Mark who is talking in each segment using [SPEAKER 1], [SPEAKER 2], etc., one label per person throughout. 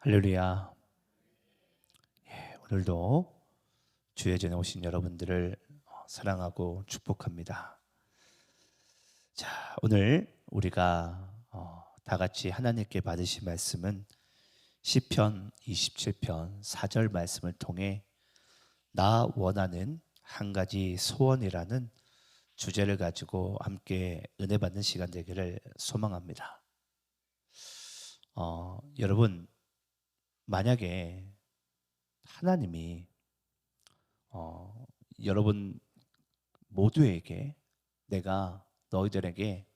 [SPEAKER 1] 할렐루야. 오늘도 주의 전에 오신 여러분들을 사랑하고 축복합니다. 자, 오늘 우리가 다 같이 하나님께 받으신 말씀은 시편 27편 4절 말씀을 통해 나 원하는 한 가지 소원이라는 주제를 가지고 함께 은혜 받는 시간 되기를 소망합니다. 여러분, 만약에 하나님이 여러분 모두에게 내가 너희들에게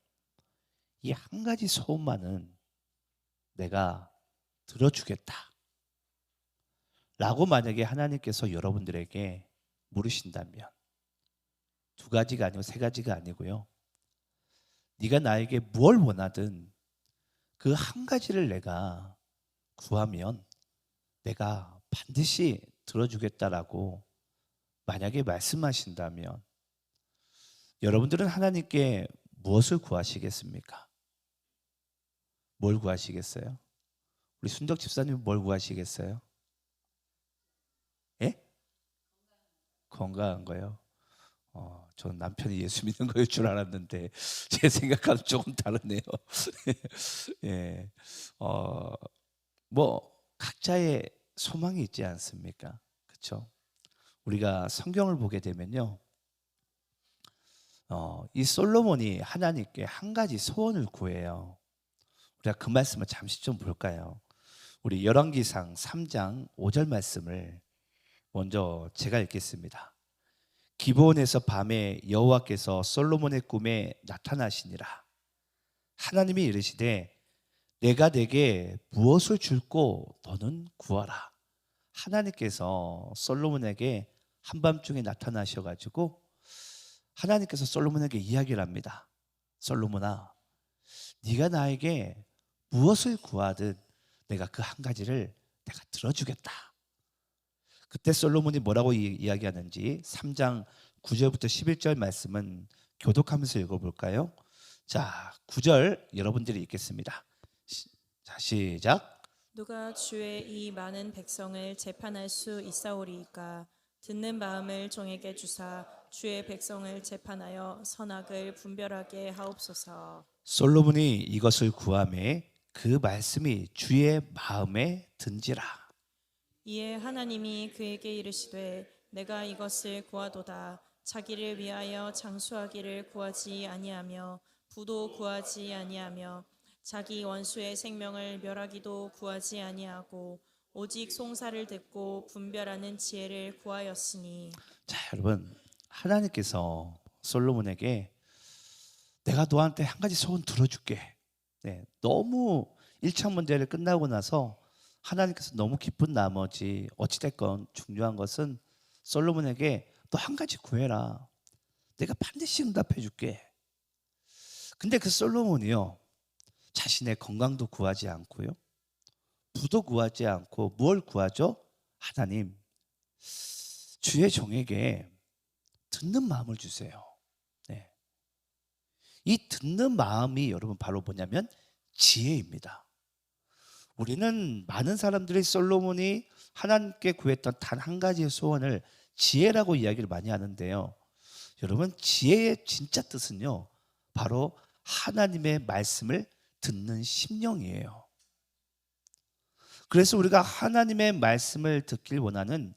[SPEAKER 1] 이 한 가지 소원만은 내가 들어주겠다 라고 만약에 하나님께서 여러분들에게 물으신다면, 두 가지가 아니고 세 가지가 아니고요, 네가 나에게 뭘 원하든 그 한 가지를 내가 구하면 내가 반드시 들어주겠다라고 만약에 말씀하신다면, 여러분들은 하나님께 무엇을 구하시겠습니까? 뭘 구하시겠어요? 우리 순덕 집사님 뭘 구하시겠어요? 예? 건강한 거요. 저는 남편이 예수 믿는 거일 줄 알았는데 제 생각과는 조금 다르네요. 예, 뭐 각자의 소망이 있지 않습니까? 그렇죠? 우리가 성경을 보게 되면요, 이 솔로몬이 하나님께 한 가지 소원을 구해요. 우리가 그 말씀을 잠시 좀 볼까요? 우리 열왕기상 3장 5절 말씀을 먼저 제가 읽겠습니다. 기브온에서 밤에 여호와께서 솔로몬의 꿈에 나타나시니라. 하나님이 이르시되 내가 네게 무엇을 줄고 너는 구하라. 하나님께서 솔로몬에게 한밤중에 나타나셔가지고 하나님께서 솔로몬에게 이야기를 합니다. 솔로몬아, 네가 나에게 무엇을 구하든 내가 그 한 가지를 내가 들어주겠다. 그때 솔로몬이 뭐라고 이야기하는지 3장 9절부터 11절 말씀은 교독하면서 읽어볼까요? 자, 9절 여러분들이 읽겠습니다. 자, 시작.
[SPEAKER 2] 누가 주의 이 많은 백성을 재판할 수 있사오리이까? 듣는 마음을 종에게 주사 주의 백성을 재판하여 선악을 분별하게 하옵소서.
[SPEAKER 1] 솔로몬이 이것을 구하매 그 말씀이 주의 마음에 든지라.
[SPEAKER 2] 이에 하나님이 그에게 이르시되 내가 이것을 구하도다. 자기를 위하여 장수하기를 구하지 아니하며 부도 구하지 아니하며 자기 원수의 생명을 멸하기도 구하지 아니하고 오직 송사를 듣고 분별하는 지혜를 구하였으니.
[SPEAKER 1] 자, 여러분, 하나님께서 솔로몬에게 내가 너한테 한 가지 소원 들어줄게. 네, 너무 1차 문제를 끝나고 나서 하나님께서 너무 기쁜 나머지 어찌됐건 중요한 것은 솔로몬에게 너 한 가지 구해라. 내가 반드시 응답해 줄게. 근데 그 솔로몬이요, 자신의 건강도 구하지 않고요, 부도 구하지 않고 뭘 구하죠? 하나님, 주의 종에게 듣는 마음을 주세요. 네. 이 듣는 마음이 여러분 바로 뭐냐면 지혜입니다. 우리는 많은 사람들이 솔로몬이 하나님께 구했던 단 한 가지의 소원을 지혜라고 이야기를 많이 하는데요, 여러분, 지혜의 진짜 뜻은요, 바로 하나님의 말씀을 듣는 심령이에요. 그래서 우리가 하나님의 말씀을 듣길 원하는,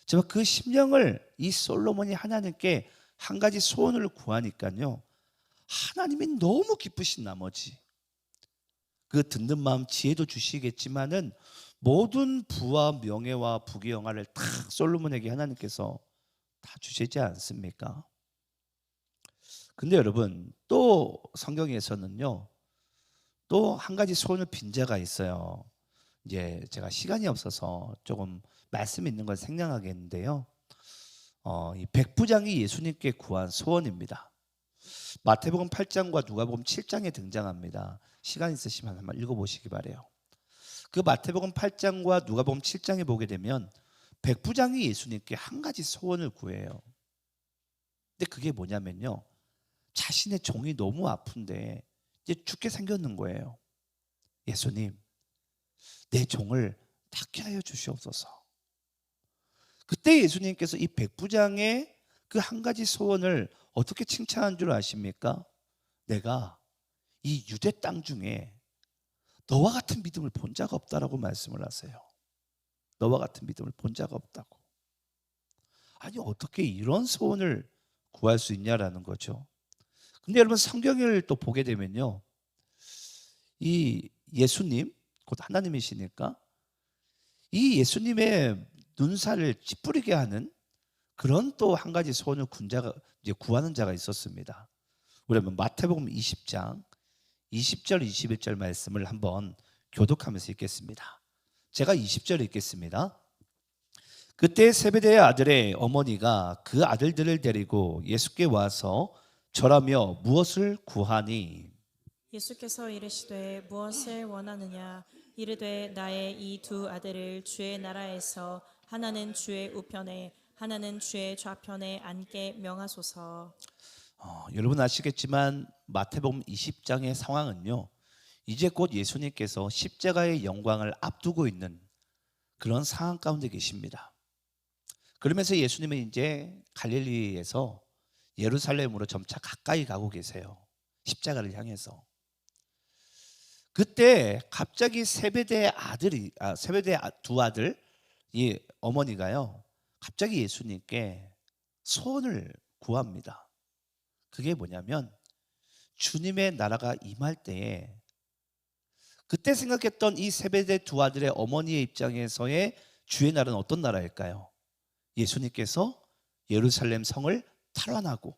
[SPEAKER 1] 제가 그 심령을 이 솔로몬이 하나님께 한 가지 소원을 구하니까요, 하나님이 너무 기쁘신 나머지 그 듣는 마음 지혜도 주시겠지만은 모든 부와 명예와 부귀 영화를 다 솔로몬에게 하나님께서 다 주시지 않습니까? 근데 여러분, 또 성경에서는요, 또 한 가지 소원을 빈 자가 있어요. 이제 제가 시간이 없어서 조금 말씀 있는 걸 생략하겠는데요, 이 백부장이 예수님께 구한 소원입니다. 마태복음 8장과 누가복음 7장에 등장합니다. 시간 있으시면 한번 읽어보시기 바래요. 그 마태복음 8장과 누가복음 7장에 보게 되면 백부장이 예수님께 한 가지 소원을 구해요. 근데 그게 뭐냐면요, 자신의 종이 너무 아픈데 이제 죽게 생겼는 거예요. 예수님, 내 종을 낫게 하여 주시옵소서. 그때 예수님께서 이 백부장의 그 한 가지 소원을 어떻게 칭찬한 줄 아십니까? 내가 이 유대 땅 중에 너와 같은 믿음을 본 자가 없다라고 말씀을 하세요. 너와 같은 믿음을 본 자가 없다고. 아니 어떻게 이런 소원을 구할 수 있냐라는 거죠. 근데 여러분 성경을 또 보게 되면요, 이 예수님 곧 하나님이시니까 이 예수님의 눈살을 찌푸리게 하는 그런 또 한 가지 소원을 이제 구하는 자가 있었습니다. 우리 한번 마태복음 20장 20절 21절 말씀을 한번 교독하면서 읽겠습니다. 제가 20절 읽겠습니다. 그때 세베대의 아들의 어머니가 그 아들들을 데리고 예수께 와서 절하며 무엇을 구하니?
[SPEAKER 2] 예수께서 이르시되 무엇을 원하느냐 이르되 나의 이 두 아들을 주의 나라에서 하나는 주의 우편에 하나는 주의 좌편에 앉게 명하소서.
[SPEAKER 1] 여러분 아시겠지만 마태복음 20장의 상황은요, 이제 곧 예수님께서 십자가의 영광을 앞두고 있는 그런 상황 가운데 계십니다. 그러면서 예수님은 이제 갈릴리에서 예루살렘으로 점차 가까이 가고 계세요. 십자가를 향해서. 그때 갑자기 세베대의 두 아들 이 어머니가요, 갑자기 예수님께 소원을 구합니다. 그게 뭐냐면 주님의 나라가 임할 때에 그때 생각했던 이 세베대 두 아들의 어머니의 입장에서의 주의 나라는 어떤 나라일까요? 예수님께서 예루살렘 성을 탈환하고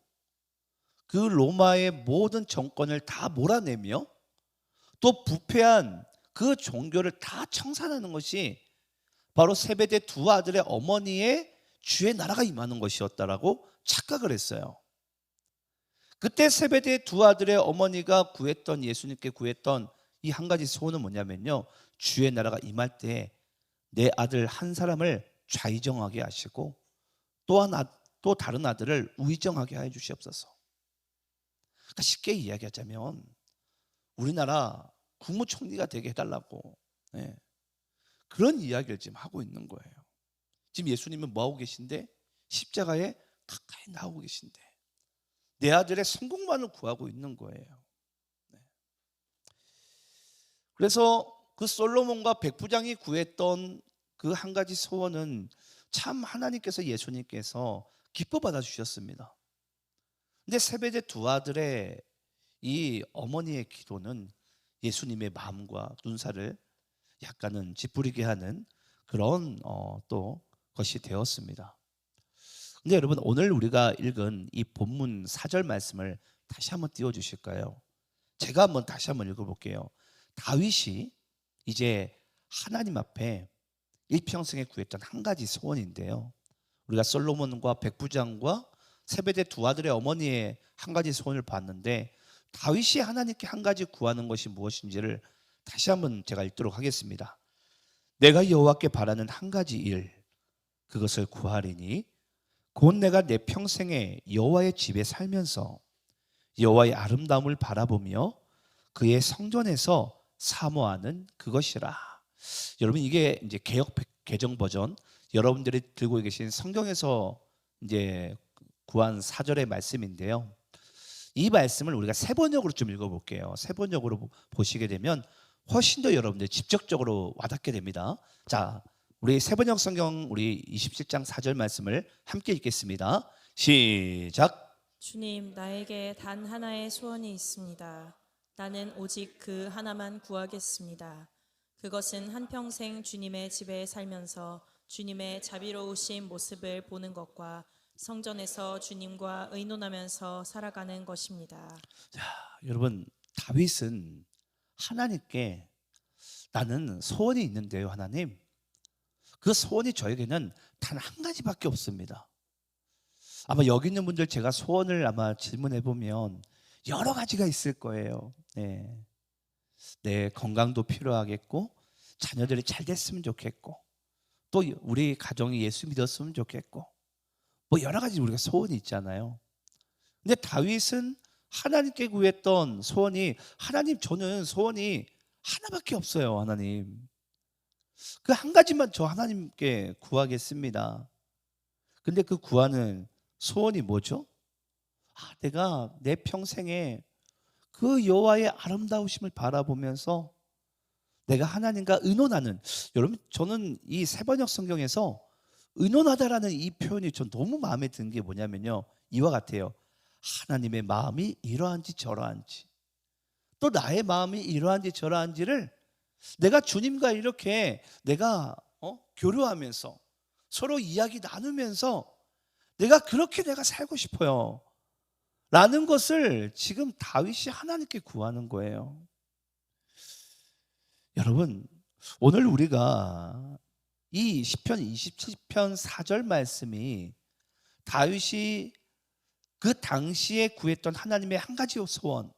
[SPEAKER 1] 그 로마의 모든 정권을 다 몰아내며 또 부패한 그 종교를 다 청산하는 것이 바로 세베대 두 아들의 어머니의 주의 나라가 임하는 것이었다라고 착각을 했어요. 그때 세베대 두 아들의 어머니가 예수님께 구했던 이 한 가지 소원은 뭐냐면요, 주의 나라가 임할 때 내 아들 한 사람을 좌의정하게 하시고 또 다른 아들을 우의정하게 해 주시옵소서. 그러니까 쉽게 이야기하자면 우리나라 국무총리가 되게 해달라고, 예, 그런 이야기를 지금 하고 있는 거예요. 지금 예수님은 뭐하고 계신데? 십자가에 가까이 나오고 계신데 내 아들의 성공만을 구하고 있는 거예요. 네. 그래서 그 솔로몬과 백부장이 구했던 그 한 가지 소원은 참 하나님께서 예수님께서 기뻐 받아주셨습니다. 근데 세베대 두 아들의 이 어머니의 기도는 예수님의 마음과 눈살을 약간은 찌푸리게 하는 그런 또 것이 되었습니다. 근데 여러분 오늘 우리가 읽은 이 본문 4절 말씀을 다시 한번 띄워주실까요? 제가 한번 다시 한번 읽어볼게요. 다윗이 이제 하나님 앞에 일평생에 구했던 한 가지 소원인데요, 우리가 솔로몬과 백부장과 세베대 두 아들의 어머니의 한 가지 소원을 봤는데 다윗이 하나님께 한 가지 구하는 것이 무엇인지를 다시 한번 제가 읽도록 하겠습니다. 내가 여호와께 바라는 한 가지 일, 그것을 구하리니 곧 내가 내 평생에 여호와의 집에 살면서 여호와의 아름다움을 바라보며 그의 성전에서 사모하는 그것이라. 여러분 이게 이제 개역 개정 버전, 여러분들이 들고 계신 성경에서 이제 구한 4절의 말씀인데요. 이 말씀을 우리가 세 번역으로 좀 읽어볼게요. 세 번역으로 보시게 되면 훨씬 더 여러분들 직접적으로 와닿게 됩니다. 자, 우리 세 번역 성경 우리 27장 4절 말씀을 함께 읽겠습니다. 시작.
[SPEAKER 2] 주님, 나에게 단 하나의 소원이 있습니다. 나는 오직 그 하나만 구하겠습니다. 그것은 한평생 주님의 집에 살면서 주님의 자비로우신 모습을 보는 것과 성전에서 주님과 의논하면서 살아가는 것입니다.
[SPEAKER 1] 자, 여러분 다윗은 하나님께 나는 소원이 있는데요, 하나님. 그 소원이 저에게는 단 한 가지밖에 없습니다. 아마 여기 있는 분들 제가 소원을 아마 질문해 보면 여러 가지가 있을 거예요. 네. 내 건강도 필요하겠고, 자녀들이 잘 됐으면 좋겠고, 또 우리 가정이 예수 믿었으면 좋겠고, 뭐 여러 가지 우리가 소원이 있잖아요. 근데 다윗은 하나님께 구했던 소원이, 하나님 저는 소원이 하나밖에 없어요, 하나님. 그 한 가지만 저 하나님께 구하겠습니다. 근데 그 구하는 소원이 뭐죠? 내가 내 평생에 그 여호와의 아름다우심을 바라보면서 내가 하나님과 의논하는, 여러분 저는 이 세번역 성경에서 의논하다라는 이 표현이 전 너무 마음에 드는 게 뭐냐면요, 이와 같아요. 하나님의 마음이 이러한지 저러한지, 또 나의 마음이 이러한지 저러한지를 내가 주님과 이렇게 내가 교류하면서 서로 이야기 나누면서 내가 그렇게 내가 살고 싶어요 라는 것을 지금 다윗이 하나님께 구하는 거예요. 여러분, 오늘 우리가 이 시편 27편 4절 말씀이 다윗이 그 당시에 구했던 하나님의 한 가지 소원,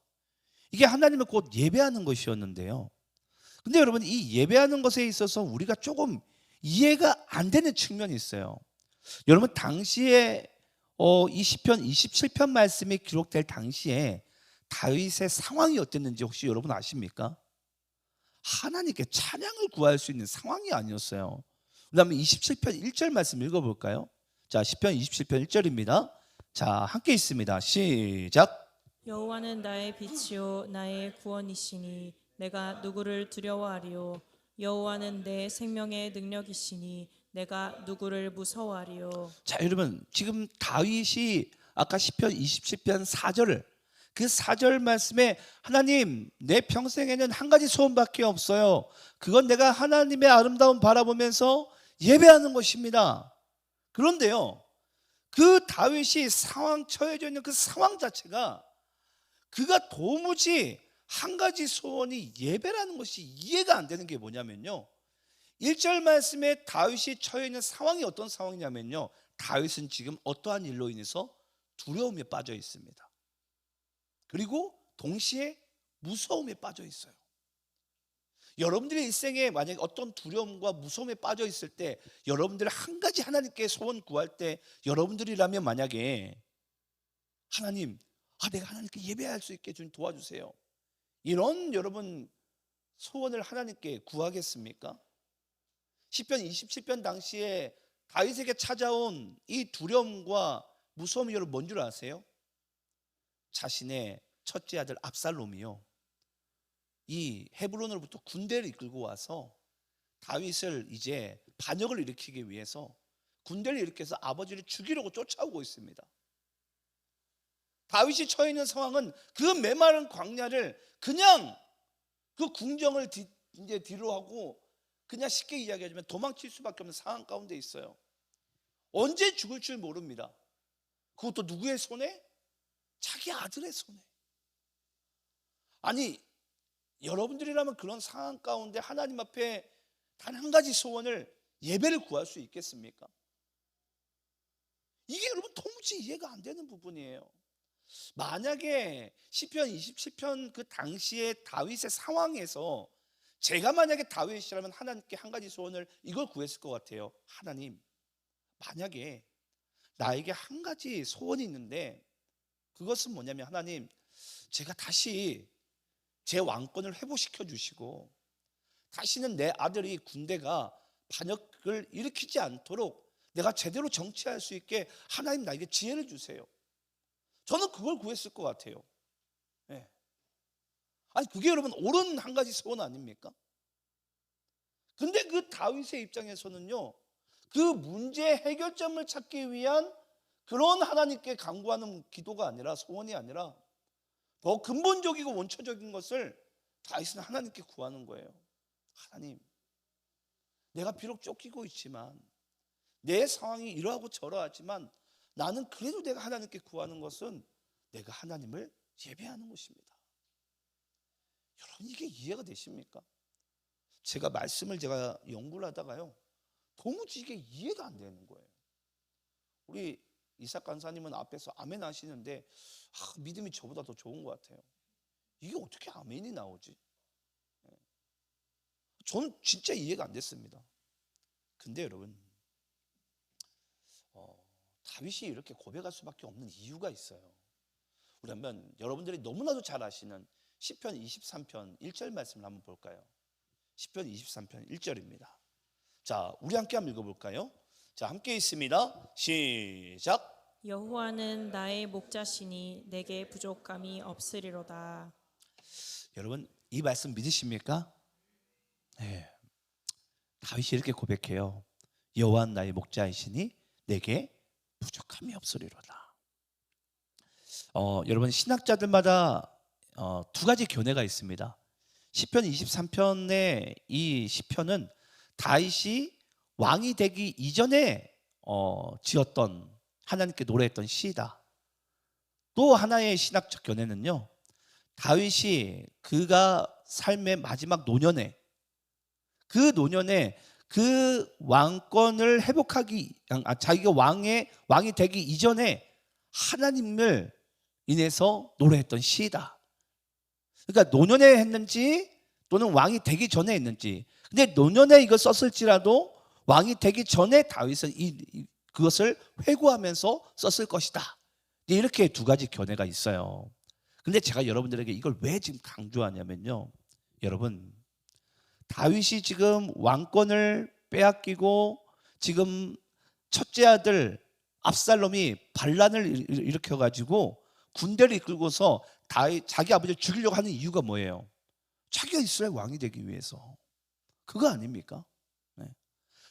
[SPEAKER 1] 이게 하나님을 곧 예배하는 것이었는데요. 근데 여러분, 이 예배하는 것에 있어서 우리가 조금 이해가 안 되는 측면이 있어요. 여러분, 당시에 이 시편 27편 말씀이 기록될 당시에 다윗의 상황이 어땠는지 혹시 여러분 아십니까? 하나님께 찬양을 구할 수 있는 상황이 아니었어요. 그다음에 27편 1절 말씀 읽어볼까요? 자, 시편 27편 1절입니다. 자, 함께 있습니다. 시작.
[SPEAKER 2] 여호와는 나의 빛이요 나의 구원이시니 내가 누구를 두려워하리요. 여호와는 내 생명의 능력이시니 내가 누구를 무서워하리요.
[SPEAKER 1] 자, 여러분 지금 다윗이 아까 시편 27편 4절을, 그 4절 말씀에 하나님 내 평생에는 한 가지 소원밖에 없어요. 그건 내가 하나님의 아름다움 바라보면서 예배하는 것입니다. 그런데요, 그 다윗이 상황 처해져 있는 그 상황 자체가 그가 도무지 한 가지 소원이 예배라는 것이 이해가 안 되는 게 뭐냐면요, 1절 말씀에 다윗이 처해 있는 상황이 어떤 상황이냐면요, 다윗은 지금 어떠한 일로 인해서 두려움에 빠져 있습니다. 그리고 동시에 무서움에 빠져 있어요. 여러분들의 일생에 만약에 어떤 두려움과 무서움에 빠져 있을 때, 여러분들 한 가지 하나님께 소원 구할 때, 여러분들이라면 만약에 하나님, 내가 하나님께 예배할 수 있게 좀 도와주세요, 이런 여러분 소원을 하나님께 구하겠습니까? 시편 27편 당시에 다윗에게 찾아온 이 두려움과 무서움이 여러분 뭔 줄 아세요? 자신의 첫째 아들 압살롬이요, 이 헤브론으로부터 군대를 이끌고 와서 다윗을 이제 반역을 일으키기 위해서 군대를 일으켜서 아버지를 죽이려고 쫓아오고 있습니다. 다윗이 처해 있는 상황은 그 메마른 광야를 그냥 그 궁정을 이제 뒤로 하고 그냥 쉽게 이야기하자면 도망칠 수밖에 없는 상황 가운데 있어요. 언제 죽을 줄 모릅니다. 그것도 누구의 손에? 자기 아들의 손에. 아니, 여러분들이라면 그런 상황 가운데 하나님 앞에 단 한 가지 소원을, 예배를 구할 수 있겠습니까? 이게 여러분 도무지 이해가 안 되는 부분이에요. 만약에 시편 27편 그 당시에 다윗의 상황에서 제가 만약에 다윗이라면 하나님께 한 가지 소원을 이걸 구했을 것 같아요. 하나님, 만약에 나에게 한 가지 소원이 있는데 그것은 뭐냐면, 하나님, 제가 다시 제 왕권을 회복시켜 주시고 다시는 내 아들이 군대가 반역을 일으키지 않도록 내가 제대로 정치할 수 있게 하나님 나에게 지혜를 주세요. 저는 그걸 구했을 것 같아요. 네. 아니, 그게 여러분 옳은 한 가지 소원 아닙니까? 근데 그 다윗의 입장에서는요, 그 문제 해결점을 찾기 위한 그런 하나님께 간구하는 기도가 아니라, 소원이 아니라 더 근본적이고 원초적인 것을 다윗은 하나님께 구하는 거예요. 하나님, 내가 비록 쫓기고 있지만, 내 상황이 이러하고 저러하지만, 나는 그래도 내가 하나님께 구하는 것은 내가 하나님을 예배하는 것입니다. 여러분, 이게 이해가 되십니까? 제가 말씀을 제가 연구를 하다가요, 도무지 이게 이해가 안 되는 거예요. 우리 이삭 간사님은 앞에서 아멘 하시는데 믿음이 저보다 더 좋은 것 같아요. 이게 어떻게 아멘이 나오지? 저는 진짜 이해가 안 됐습니다. 근데 여러분, 다윗이 이렇게 고백할 수밖에 없는 이유가 있어요. 우리 한번 여러분들이 너무나도 잘 아시는 시편 23편 1절 말씀을 한번 볼까요? 시편 23편 1절입니다. 자, 우리 함께 한번 읽어볼까요? 자, 함께 있습니다. 시작.
[SPEAKER 2] 여호와는 나의 목자시니 내게 부족함이 없으리로다.
[SPEAKER 1] 여러분, 이 말씀 믿으십니까? 네. 다윗이 이렇게 고백해요. 여호와는 나의 목자이시니 내게 부족함이 없으리로다. 여러분, 신학자들마다 두 가지 견해가 있습니다. 시편 23편의 이 시편은 다윗이 왕이 되기 이전에 지었던, 하나님께 노래했던 시이다. 또 하나의 신학적 견해는요, 다윗이 그가 삶의 마지막 노년에, 그 노년에 그 왕권을 회복하기, 자기가 왕이 되기 이전에 하나님을 인해서 노래했던 시이다. 그러니까 노년에 했는지 또는 왕이 되기 전에 했는지. 근데 노년에 이걸 썼을지라도 왕이 되기 전에 다윗은 그것을 회고하면서 썼을 것이다. 이렇게 두 가지 견해가 있어요. 근데 제가 여러분들에게 이걸 왜 지금 강조하냐면요, 여러분, 다윗이 지금 왕권을 빼앗기고 지금 첫째 아들 압살롬이 반란을 일으켜가지고 군대를 이끌고서 자기 아버지를 죽이려고 하는 이유가 뭐예요? 자기가 이스라엘 왕이 되기 위해서. 그거 아닙니까? 네.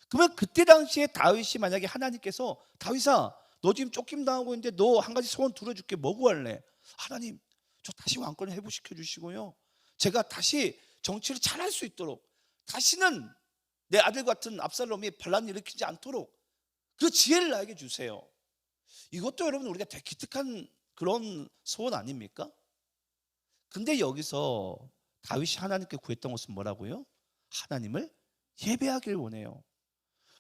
[SPEAKER 1] 그러면 그때 당시에 다윗이 만약에 하나님께서 다윗아, 너 지금 쫓김 당하고 있는데 너 한 가지 소원 들어줄게. 뭐 구할래? 하나님, 저 다시 왕권을 회복시켜 주시고요, 제가 다시 정치를 잘할 수 있도록, 다시는 내 아들 같은 압살롬이 반란을 일으키지 않도록 그 지혜를 나에게 주세요. 이것도 여러분 우리가 되게 기특한 그런 소원 아닙니까? 근데 여기서 다윗이 하나님께 구했던 것은 뭐라고요? 하나님을 예배하길 원해요.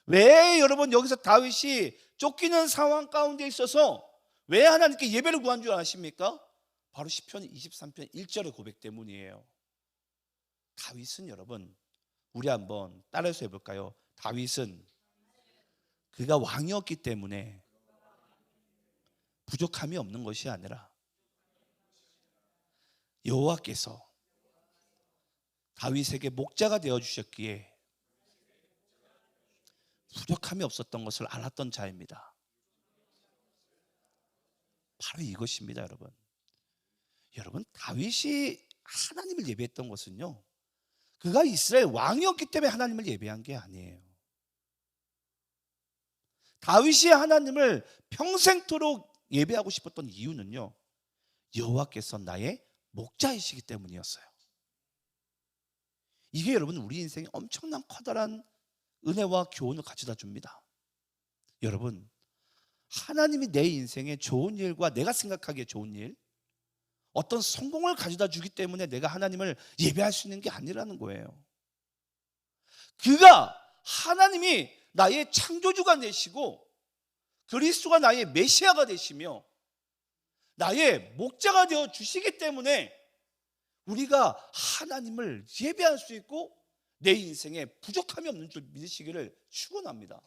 [SPEAKER 1] 왜 여러분 여기서 다윗이 쫓기는 상황 가운데 있어서 왜 하나님께 예배를 구한 줄 아십니까? 바로 시편 23편 1절의 고백 때문이에요. 다윗은 여러분, 우리 한번 따라서 해볼까요? 다윗은 그가 왕이었기 때문에 부족함이 없는 것이 아니라 여호와께서 다윗에게 목자가 되어 주셨기에 부족함이 없었던 것을 알았던 자입니다. 바로 이것입니다, 여러분. 여러분, 다윗이 하나님을 예배했던 것은요, 그가 이스라엘 왕이었기 때문에 하나님을 예배한 게 아니에요. 다윗이 하나님을 평생토록 예배하고 싶었던 이유는요, 여호와께서 나의 목자이시기 때문이었어요. 이게 여러분 우리 인생에 엄청난 커다란 은혜와 교훈을 가져다 줍니다. 여러분, 하나님이 내 인생에 좋은 일과 내가 생각하기에 좋은 일, 어떤 성공을 가져다 주기 때문에 내가 하나님을 예배할 수 있는 게 아니라는 거예요. 그가 하나님이 나의 창조주가 되시고 그리스도가 나의 메시아가 되시며 나의 목자가 되어 주시기 때문에 우리가 하나님을 예배할 수 있고 내 인생에 부족함이 없는 줄 믿으시기를 축원합니다.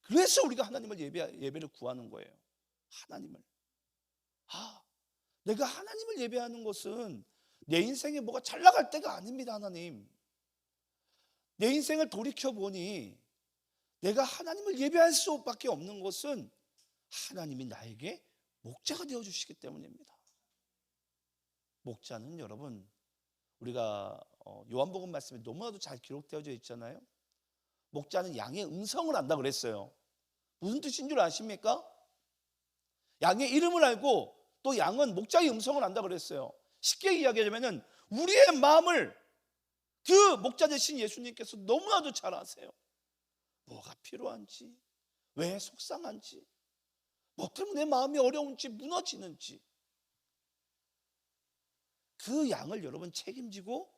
[SPEAKER 1] 그래서 우리가 하나님을 예배를 구하는 거예요. 하나님을. 내가 하나님을 예배하는 것은 내 인생에 뭐가 잘 나갈 때가 아닙니다. 하나님, 내 인생을 돌이켜보니 내가 하나님을 예배할 수밖에 없는 것은 하나님이 나에게 목자가 되어주시기 때문입니다. 목자는 여러분, 우리가 요한복음 말씀에 너무나도 잘 기록되어져 있잖아요. 목자는 양의 음성을 안다 그랬어요. 무슨 뜻인 줄 아십니까? 양의 이름을 알고 또 양은 목자의 음성을 안다 그랬어요. 쉽게 이야기하자면 우리의 마음을 그 목자 되신 예수님께서 너무나도 잘 아세요. 뭐가 필요한지, 왜 속상한지, 뭐 때문에 마음이 어려운지, 무너지는지, 그 양을 여러분 책임지고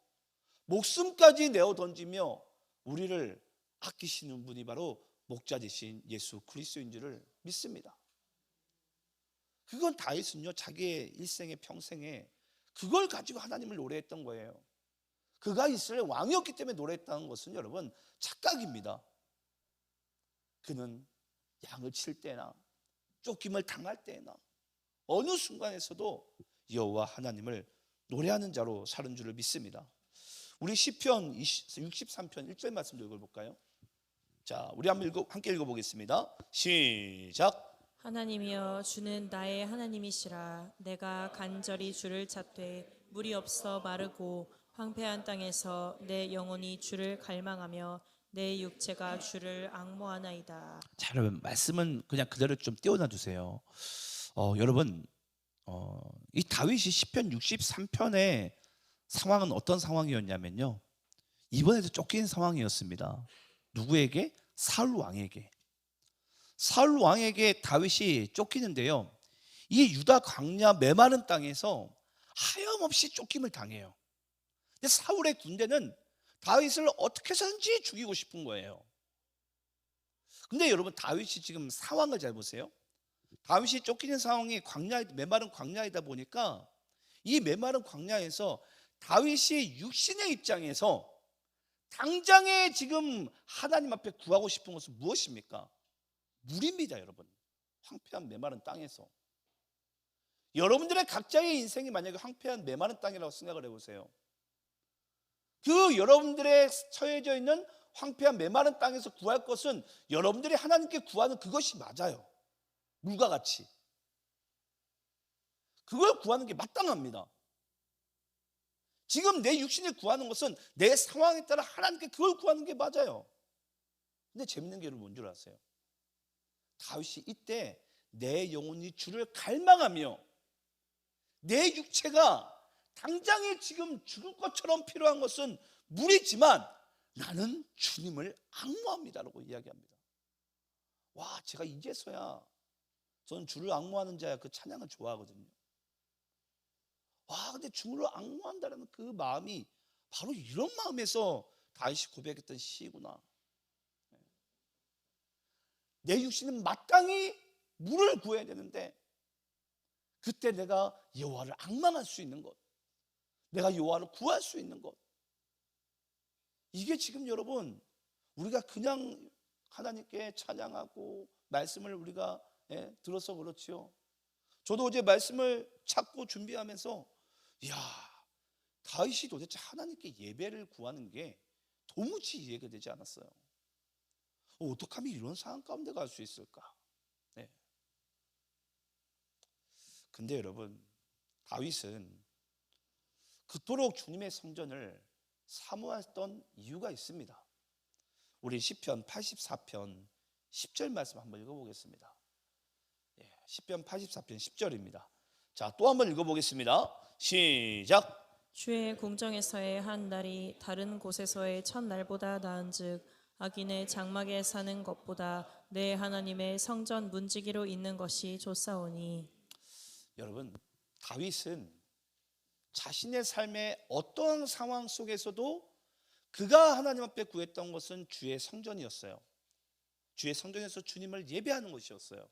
[SPEAKER 1] 목숨까지 내어 던지며 우리를 아끼시는 분이 바로 목자 되신 예수 그리스도인 줄을 믿습니다. 그건 다윗은요, 자기의 일생의 평생에 그걸 가지고 하나님을 노래했던 거예요. 그가 이스라엘 왕이었기 때문에 노래했다는 것은 여러분 착각입니다. 그는 양을 칠 때나 쫓김을 당할 때나 어느 순간에서도 여호와 하나님을 노래하는 자로 사는 줄을 믿습니다. 우리 시편 63편 1절 말씀 좀 읽어볼까요? 자, 우리 함께 읽어보겠습니다. 시작.
[SPEAKER 2] 하나님이여 주는 나의 하나님이시라. 내가 간절히 주를 찾되 물이 없어 마르고 황폐한 땅에서 내 영혼이 주를 갈망하며 내 육체가 주를 앙모하나이다.
[SPEAKER 1] 자, 여러분 말씀은 그냥 그대로 좀 띄워놔 주세요. 여러분 이 다윗이 시편 63편의 상황은 어떤 상황이었냐면요, 이번에도 쫓기는 상황이었습니다. 누구에게? 사울 왕에게. 사울 왕에게 다윗이 쫓기는데요, 이 유다 광야 메마른 땅에서 하염없이 쫓김을 당해요. 근데 사울의 군대는 다윗을 어떻게 해서든지 죽이고 싶은 거예요. 근데 여러분 다윗이 지금 상황을 잘 보세요. 다윗이 쫓기는 상황이 메마른 광야이다 보니까 이 메마른 광야에서 다윗이 육신의 입장에서 당장에 지금 하나님 앞에 구하고 싶은 것은 무엇입니까? 물입니다, 여러분. 황폐한 메마른 땅에서. 여러분들의 각자의 인생이 만약에 황폐한 메마른 땅이라고 생각을 해보세요. 그 여러분들의 처해져 있는 황폐한 메마른 땅에서 구할 것은 여러분들이 하나님께 구하는 그것이 맞아요. 물과 같이. 그걸 구하는 게 마땅합니다. 지금 내 육신을 구하는 것은 내 상황에 따라 하나님께 그걸 구하는 게 맞아요. 근데 재밌는 게 뭔 줄 아세요? 다윗이 이때 내 영혼이 주를 갈망하며 내 육체가 당장에 지금 죽을 것처럼 필요한 것은 물이지만 나는 주님을 앙모합니다라고 이야기합니다. 와, 제가 이제서야 저는 주를 앙모하는 자야 그 찬양을 좋아하거든요. 와, 근데 주를 앙모한다는 그 마음이 바로 이런 마음에서 다윗이 고백했던 시구나. 내 육신은 마땅히 물을 구해야 되는데 그때 내가 여호와를 앙망할 수 있는 것, 내가 여호와를 구할 수 있는 것, 이게 지금 여러분 우리가 그냥 하나님께 찬양하고 말씀을 우리가 들어서 그렇지요. 저도 어제 말씀을 찾고 준비하면서 이야, 다윗이 도대체 하나님께 예배를 구하는 게 도무지 이해가 되지 않았어요. 어떻게 하면 이런 상황 가운데 갈 수 있을까? 네. 근데 여러분 다윗은 그토록 주님의 성전을 사모했던 이유가 있습니다. 우리 시편 84편 10절 말씀 한번 읽어보겠습니다. 시편 84편 10절입니다. 자, 또 한번 읽어보겠습니다. 시작.
[SPEAKER 2] 주의 궁정에서의 한 날이 다른 곳에서의 첫 날보다 나은즉 악인의 장막에 사는 것보다 내 하나님의 성전 문지기로 있는 것이 좋사오니.
[SPEAKER 1] 여러분 다윗은 자신의 삶의 어떤 상황 속에서도 그가 하나님 앞에 구했던 것은 주의 성전이었어요. 주의 성전에서 주님을 예배하는 것이었어요.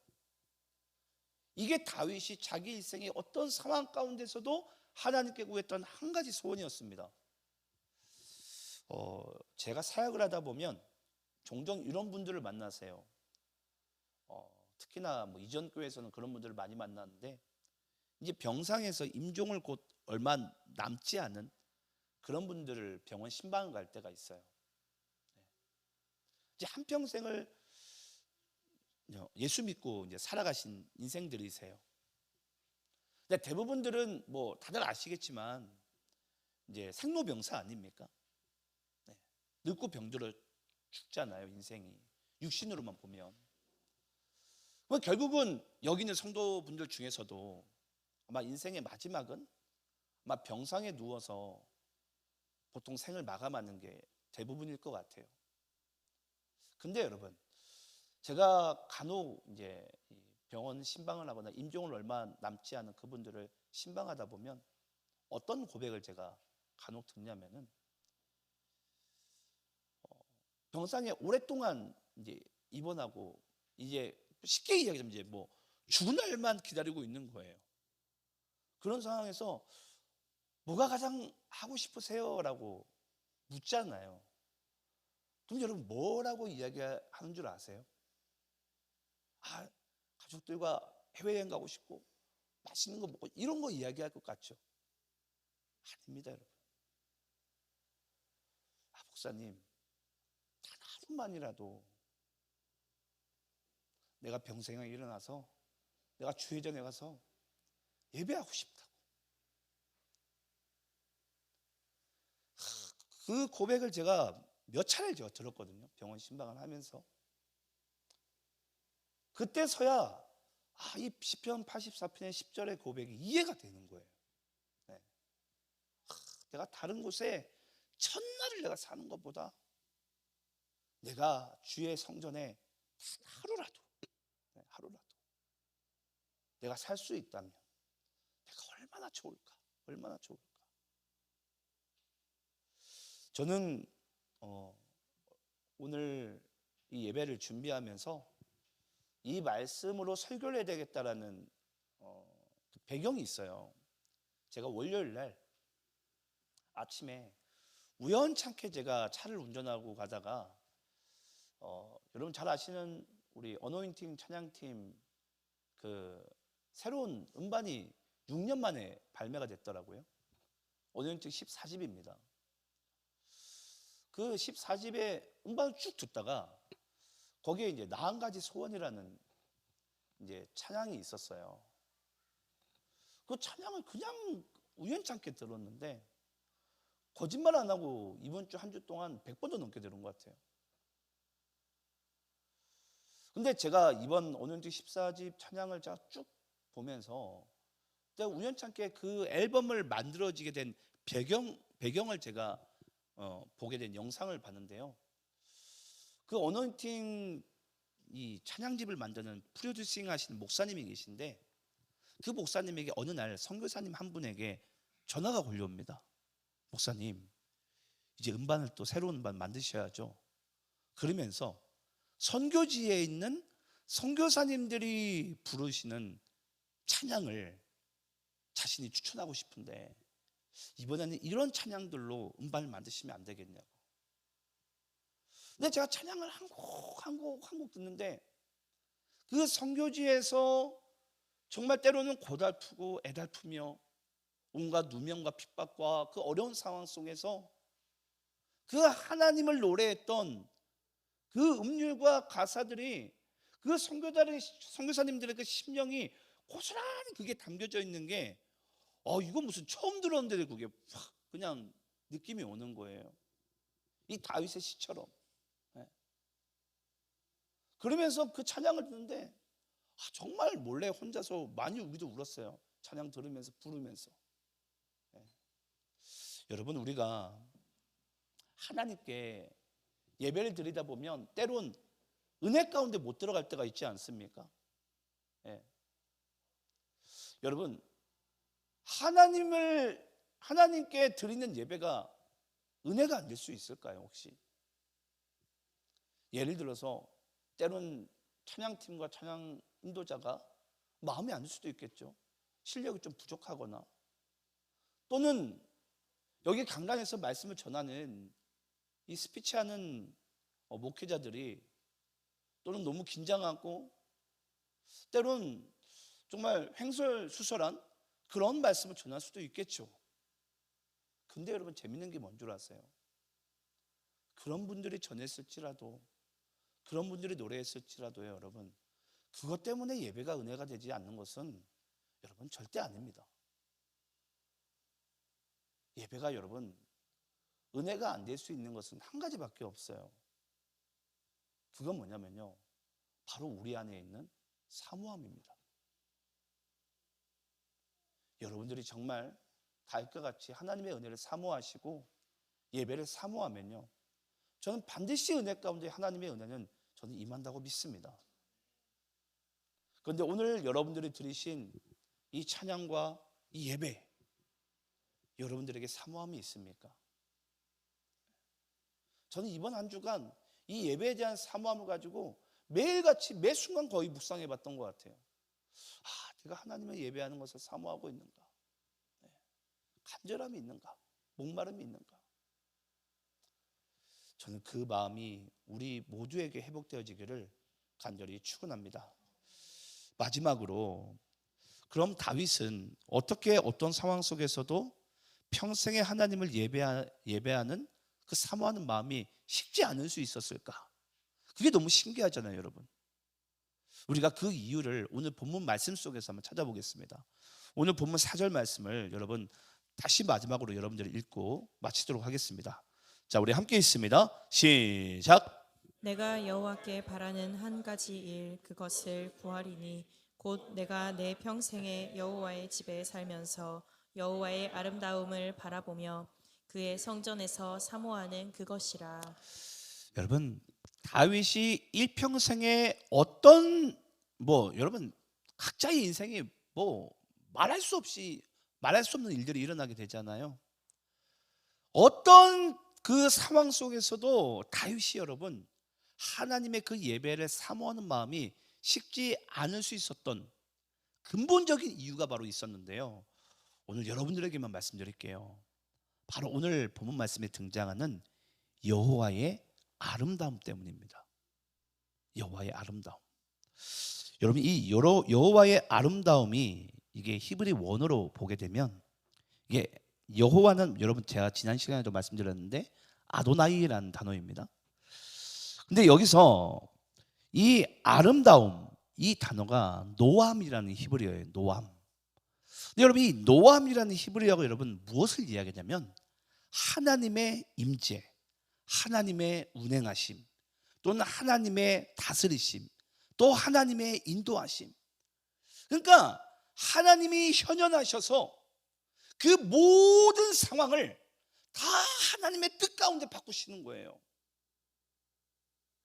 [SPEAKER 1] 이게 다윗이 자기 일생의 어떤 상황 가운데서도 하나님께 구했던 한 가지 소원이었습니다. 제가 사역을 하다 보면 종종 이런 분들을 만나세요. 특히나 뭐 이전 교회에서는 그런 분들을 많이 만났는데 이제 병상에서 임종을 곧 얼마 남지 않은 그런 분들을 병원 신방을 갈 때가 있어요. 이제 한 평생을 예수 믿고 이제 살아가신 인생들이세요. 근데 대부분들은 뭐 다들 아시겠지만 이제 생로병사 아닙니까? 네. 늙고 병들어 죽잖아요, 인생이. 육신으로만 보면. 그럼 결국은 여기 있는 성도분들 중에서도 아마 인생의 마지막은 아마 병상에 누워서 보통 생을 마감하는 게 대부분일 것 같아요. 근데 여러분, 제가 간혹 이제 병원 신방을 하거나 임종을 얼마 남지 않은 그분들을 신방하다 보면 어떤 고백을 제가 간혹 듣냐면은 병상에 오랫동안 이제 입원하고 이제 쉽게 이야기하면 이제 뭐 죽은 날만 기다리고 있는 거예요. 그런 상황에서 뭐가 가장 하고 싶으세요? 라고 묻잖아요. 그럼 여러분 뭐라고 이야기하는 줄 아세요? 가족들과 해외여행 가고 싶고 맛있는 거 먹고 이런 거 이야기할 것 같죠? 아닙니다, 여러분. 목사님, 단 하루만이라도 내가 병생에 일어나서 내가 주회전에 가서 예배하고 싶다고. 그 고백을 제가 몇 차례 제가 들었거든요. 병원 신방을 하면서. 그때서야 이 시편 84편의 10절의 고백이 이해가 되는 거예요. 네. 내가 다른 곳에 천날을 내가 사는 것보다 내가 주의 성전에 단 하루라도, 하루라도 내가 살 수 있다면 내가 얼마나 좋을까, 얼마나 좋을까. 저는 오늘 이 예배를 준비하면서 이 말씀으로 설교를 해야 되겠다라는 배경이 있어요. 제가 월요일 날 아침에 우연찮게 제가 차를 운전하고 가다가 여러분 잘 아시는 우리 어노인팅 찬양팀 그 새로운 음반이 6년 만에 발매가 됐더라고요. 어노인팅 14집입니다. 그 14집의 음반을 쭉 듣다가 거기에 이제 나 한 가지 소원이라는 이제 찬양이 있었어요. 그 찬양을 그냥 우연찮게 들었는데 거짓말 안 하고 이번 주 한 주 동안 100번도 넘게 들은 것 같아요. 근데 제가 이번 오년직 14집 찬양을 제가 쭉 보면서 제가 우연찮게 그 앨범을 만들어지게 된 배경을 제가 보게 된 영상을 봤는데요. 그 어노인팅 이 찬양집을 만드는 프로듀싱 하시는 목사님이 계신데 그 목사님에게 어느 날 선교사님 한 분에게 전화가 걸려옵니다. 목사님, 이제 음반을 또 새로운 음반 만드셔야죠. 그러면서 선교지에 있는 선교사님들이 부르시는 찬양을 자신이 추천하고 싶은데 이번에는 이런 찬양들로 음반을 만드시면 안 되겠냐고. 근데 제가 찬양을 한 곡 듣는데 그 선교지에서 정말 때로는 고달프고 애달프며 온갖 누명과 핍박과 그 어려운 상황 속에서 그 하나님을 노래했던 그 음률과 가사들이 그 선교사님들의 그 심령이 고스란히 그게 담겨져 있는 게 이거 무슨 처음 들었는데 그게 확 그냥 느낌이 오는 거예요. 이 다윗의 시처럼. 그러면서 그 찬양을 듣는데 정말 몰래 혼자서 많이 우리도 울었어요. 찬양 들으면서 부르면서. 여러분, 우리가 하나님께 예배를 드리다 보면 때론 은혜 가운데 못 들어갈 때가 있지 않습니까? 여러분, 하나님께 드리는 예배가 은혜가 안 될 수 있을까요, 혹시? 예를 들어서 때론 찬양팀과 찬양 인도자가 마음에 안 들 수도 있겠죠. 실력이 좀 부족하거나 또는 여기 강단에서 말씀을 전하는 이 스피치하는 목회자들이 또는 너무 긴장하고 때론 정말 횡설수설한 그런 말씀을 전할 수도 있겠죠. 근데 여러분, 재밌는 게 뭔 줄 아세요? 그런 분들이 전했을지라도, 그런 분들이 노래했을지라도요, 여러분, 그것 때문에 예배가 은혜가 되지 않는 것은 여러분 절대 아닙니다. 예배가 여러분 은혜가 안 될 수 있는 것은 한 가지밖에 없어요. 그건 뭐냐면요, 바로 우리 안에 있는 사모함입니다. 여러분들이 정말 다윗과 같이 하나님의 은혜를 사모하시고 예배를 사모하면요, 저는 반드시 은혜 가운데 하나님의 은혜는 저는 임한다고 믿습니다. 그런데 오늘 여러분들이 들으신 이 찬양과 이 예배, 여러분들에게 사모함이 있습니까? 저는 이번 한 주간 이 예배에 대한 사모함을 가지고 매일같이 매 순간 거의 묵상해 봤던 것 같아요. 내가 하나님을 예배하는 것을 사모하고 있는가? 간절함이 있는가? 목마름이 있는가? 저는 그 마음이 우리 모두에게 회복되어지기를 간절히 축원합니다. 마지막으로, 그럼 다윗은 어떻게 어떤 상황 속에서도 평생에 하나님을 예배하는 그 사모하는 마음이 식지 않을 수 있었을까? 그게 너무 신기하잖아요, 여러분. 우리가 그 이유를 오늘 본문 말씀 속에서 한번 찾아보겠습니다. 오늘 본문 4절 말씀을 여러분 다시 마지막으로 여러분들이 읽고 마치도록 하겠습니다. 자, 우리 함께 읽습니다. 시작.
[SPEAKER 2] 내가 여호와께 바라는 한 가지 일 그것을 구하리니 곧 내가 내 평생에 여호와의 집에 살면서 여호와의 아름다움을 바라보며 그의 성전에서 사모하는 그것이라.
[SPEAKER 1] 여러분, 다윗이 일평생에 어떤 여러분 각자의 인생에 말할 수 없는 일들이 일어나게 되잖아요. 어떤 그 상황 속에서도 다윗이 여러분 하나님의 그 예배를 사모하는 마음이 식지 않을 수 있었던 근본적인 이유가 바로 있었는데요. 오늘 여러분들에게만 말씀드릴게요. 바로 오늘 본문 말씀에 등장하는 여호와의 아름다움 때문입니다. 여호와의 아름다움. 여러분, 이 여호와의 아름다움이 이게 히브리 원어로 보게 되면 이게 여호와는 여러분 제가 지난 시간에도 말씀드렸는데 아도나이라는 단어입니다. 근데 여기서 이 아름다움 이 단어가 노암이라는 히브리어예요. 노암. 근데 여러분 이 노암이라는 히브리어가 여러분 무엇을 이야기하냐면 하나님의 임재, 하나님의 운행하심, 또는 하나님의 다스리심, 또 하나님의 인도하심. 그러니까 하나님이 현현하셔서 그 모든 상황을 다 하나님의 뜻 가운데 바꾸시는 거예요.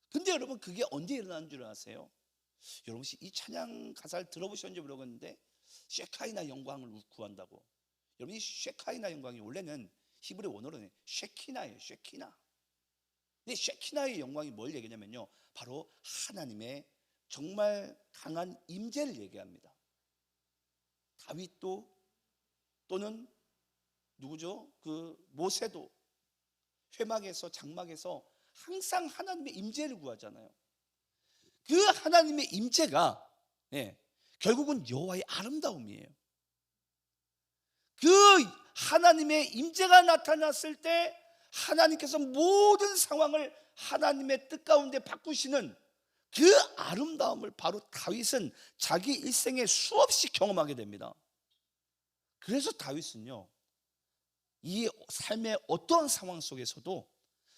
[SPEAKER 1] 근데 여러분 그게 언제 일어나는 줄 아세요? 여러분 혹시 이 찬양 가사를 들어보셨는지 모르겠는데 쉐카이나 영광을 구한다고. 여러분 이 쉐카이나 영광이 원래는 히브리 원어로는 쉐키나예요. 쉐키나. 근데 쉐키나의 영광이 뭘 얘기냐면요, 바로 하나님의 정말 강한 임재를 얘기합니다. 다윗도 또는 누구죠? 그 모세도 회막에서 장막에서 항상 하나님의 임재를 구하잖아요. 그 하나님의 임재가 결국은 여호와의 아름다움이에요. 그 하나님의 임재가 나타났을 때 하나님께서 모든 상황을 하나님의 뜻 가운데 바꾸시는 그 아름다움을 바로 다윗은 자기 일생에 수없이 경험하게 됩니다. 그래서 다윗은요, 이 삶의 어떠한 상황 속에서도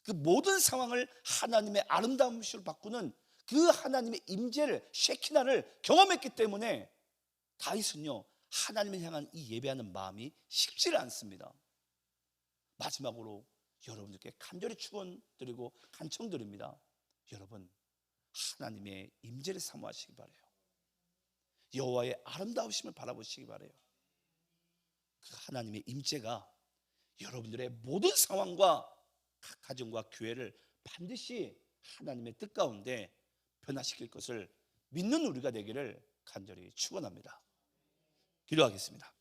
[SPEAKER 1] 그 모든 상황을 하나님의 아름다움으로 바꾸는 그 하나님의 임재를 쉐키나를 경험했기 때문에 다윗은요 하나님을 향한 이 예배하는 마음이 식지를 않습니다. 마지막으로 여러분들께 간절히 축원드리고 간청드립니다. 여러분 하나님의 임재를 사모하시기 바라요. 여호와의 아름다우심을 바라보시기 바라요. 그 하나님의 임재가 여러분들의 모든 상황과 각 가정과 교회를 반드시 하나님의 뜻 가운데 변화시킬 것을 믿는 우리가 되기를 간절히 축원합니다. 기도하겠습니다.